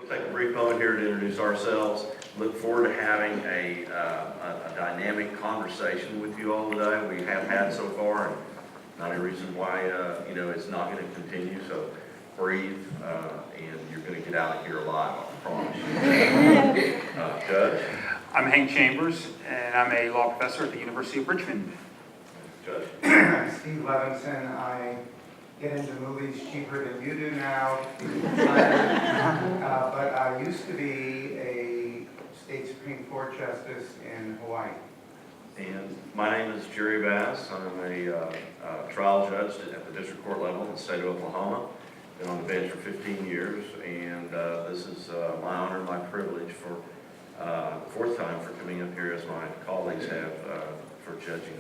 take a brief moment here to introduce ourselves. Look forward to having a dynamic conversation with you all today. We have had so far, and not a reason why it's not going to continue. So breathe, and you're going to get out of here alive, I promise you. Judge. I'm Hank Chambers, and I'm a law professor at the University of Richmond. Judge. Steve Levinson. I get into movies cheaper than you do now. But I used to be a state Supreme Court justice in Hawaii. And my name is Jerry Bass. I'm a trial judge at the district court level in the state of Oklahoma. Been on the bench for 15 years, and this is my honor and my privilege for fourth time for coming up here as my colleagues have for judging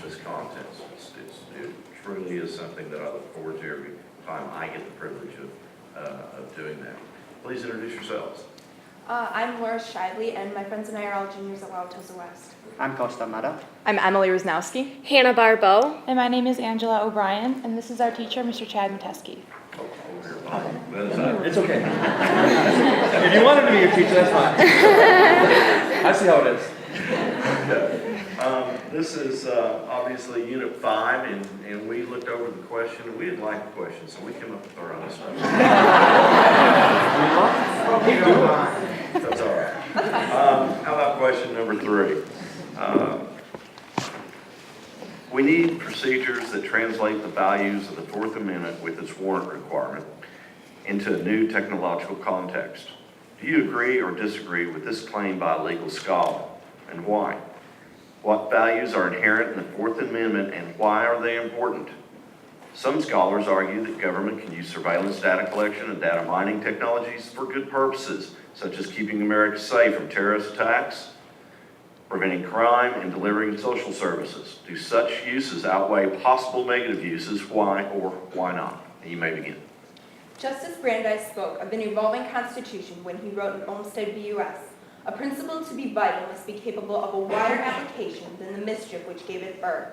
this contest. It truly is something that I look forward to every time I get the privilege of doing that. Please introduce yourselves. I'm Laura Shively, and my friends and I are all juniors at Wauwatosa West. I'm Costa Mata. I'm Emily Rosnowski. Hannah Barbeau. And my name is Angela O'Brien, and this is our teacher, Mr. Chad Mateski. It's okay. If you wanted to be your teacher, that's fine. I see how it is. Okay. This is obviously Unit 5, and we looked over the question, and we didn't like the question, so we came up with our own stuff. That's all right. How about question number 3? We need procedures that translate the values of the Fourth Amendment with its warrant requirement into a new technological context. Do you agree or disagree with this claim by a legal scholar, and why? What values are inherent in the Fourth Amendment, and why are they important? Some scholars argue that government can use surveillance data collection and data mining technologies for good purposes, such as keeping America safe from terrorist attacks, preventing crime, and delivering social services. Do such uses outweigh possible negative uses? Why or why not? You may begin. Justice Brandeis spoke of an evolving constitution when he wrote in Olmsted v. U.S., "A principle to be vital must be capable of a wider application than the mischief which gave it birth."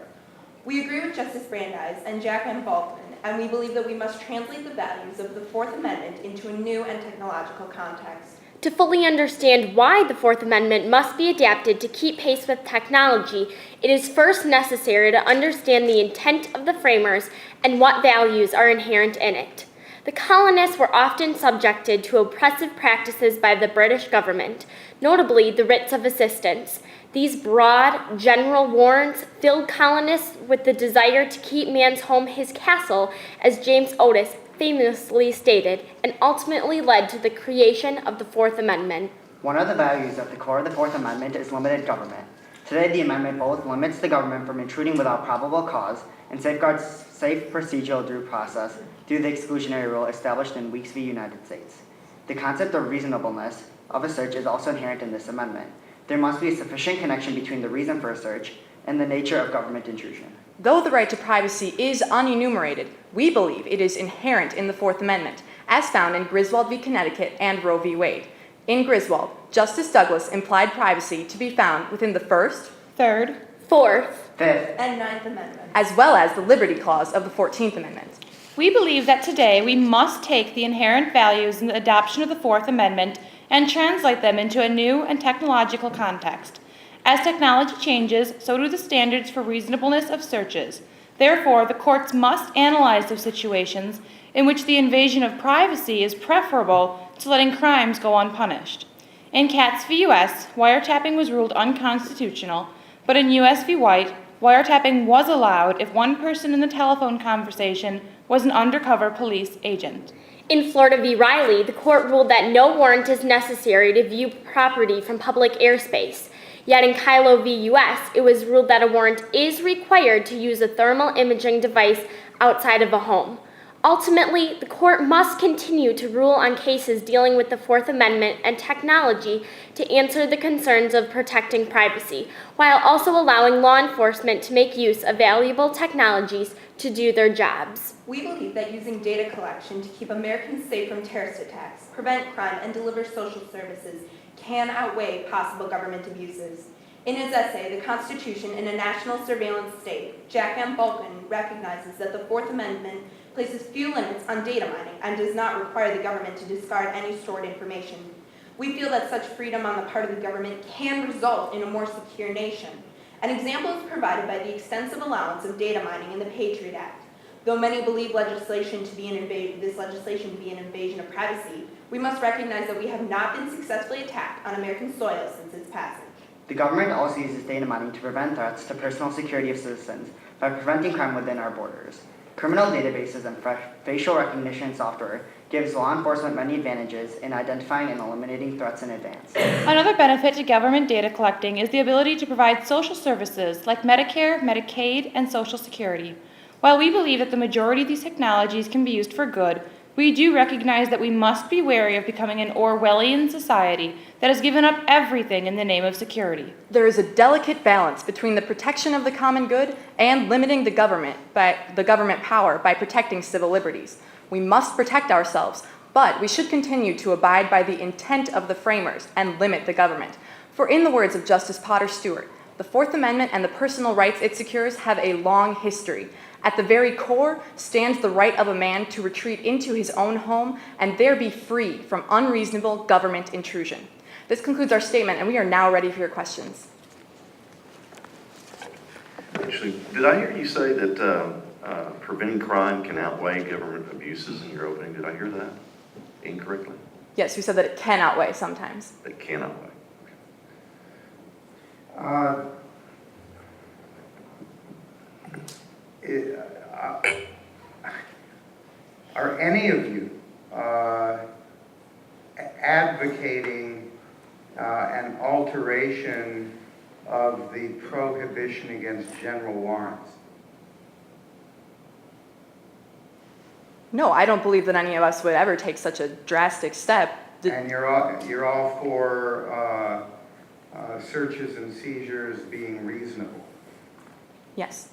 We agree with Justice Brandeis and Jack M. Baldwin, and we believe that we must translate the values of the Fourth Amendment into a new and technological context. To fully understand why the Fourth Amendment must be adapted to keep pace with technology, it is first necessary to understand the intent of the framers and what values are inherent in it. The colonists were often subjected to oppressive practices by the British government, notably the writs of assistance. These broad, general warrants filled colonists with the desire to keep man's home his castle, as James Otis famously stated, and ultimately led to the creation of the Fourth Amendment. One of the values at the core of the Fourth Amendment is limited government. Today, the amendment both limits the government from intruding without probable cause and safeguards safe procedural due process through the exclusionary rule established in Weeks v. United States. The concept of reasonableness of a search is also inherent in this amendment. There must be a sufficient connection between the reason for a search and the nature of government intrusion. Though the right to privacy is unenumerated, we believe it is inherent in the Fourth Amendment, as found in Griswold v. Connecticut and Roe v. Wade. In Griswold, Justice Douglas implied privacy to be found within the First, Third, Fourth, Fifth, And Ninth Amendment. as well as the Liberty Clause of the 14th Amendment. we believe that today we must take the inherent values in the adoption of the Fourth Amendment and translate them into a new and technological context. As technology changes, so do the standards for reasonableness of searches. Therefore, the courts must analyze those situations in which the invasion of privacy is preferable to letting crimes go unpunished. In Katz v. U.S., wiretapping was ruled unconstitutional, but in U.S. v. White, wiretapping was allowed if one person in the telephone conversation was an undercover police agent. in Florida v. Riley, the court ruled that no warrant is necessary to view property from public airspace. Yet in Kylo v. U.S., it was ruled that a warrant is required to use a thermal imaging device outside of a home. Ultimately, the court must continue to rule on cases dealing with the Fourth Amendment and technology to answer the concerns of protecting privacy, while also allowing law enforcement to make use of valuable technologies to do their jobs. We believe that using data collection to keep Americans safe from terrorist attacks, prevent crime, and deliver social services can outweigh possible government abuses. In his essay, The Constitution in a National Surveillance State, Jack M. Balkin recognizes that the Fourth Amendment places few limits on data mining and does not require the government to discard any stored information. We feel that such freedom on the part of the government can result in a more secure nation. An example is provided by the extensive allowance of data mining in the Patriot Act. Though many believe this legislation to be an invasion of privacy, we must recognize that we have not been successfully attacked on American soil since its passage. The government also uses data mining to prevent threats to personal security of citizens by preventing crime within our borders. Criminal databases and facial recognition software gives law enforcement many advantages in identifying and eliminating threats in advance. Another benefit to government data collecting is the ability to provide social services like Medicare, Medicaid, and Social Security. While we believe that the majority of these technologies can be used for good, we do recognize that we must be wary of becoming an Orwellian society that has given up everything in the name of security. There is a delicate balance between the protection of the common good and limiting the government power by protecting civil liberties. We must protect ourselves, but we should continue to abide by the intent of the framers and limit the government. For in the words of Justice Potter Stewart, the Fourth Amendment and the personal rights it secures have a long history. At the very core stands the right of a man to retreat into his own home and there be free from unreasonable government intrusion. This concludes our statement, and we are now ready for your questions. Actually, did I hear you say that preventing crime can outweigh government abuses in your opening? Did I hear that incorrectly? Yes, we said that it can outweigh sometimes. It can outweigh. Are any of you advocating an alteration of the prohibition against general warrants? No, I don't believe that any of us would ever take such a drastic step. And you're all for searches and seizures being reasonable? Yes.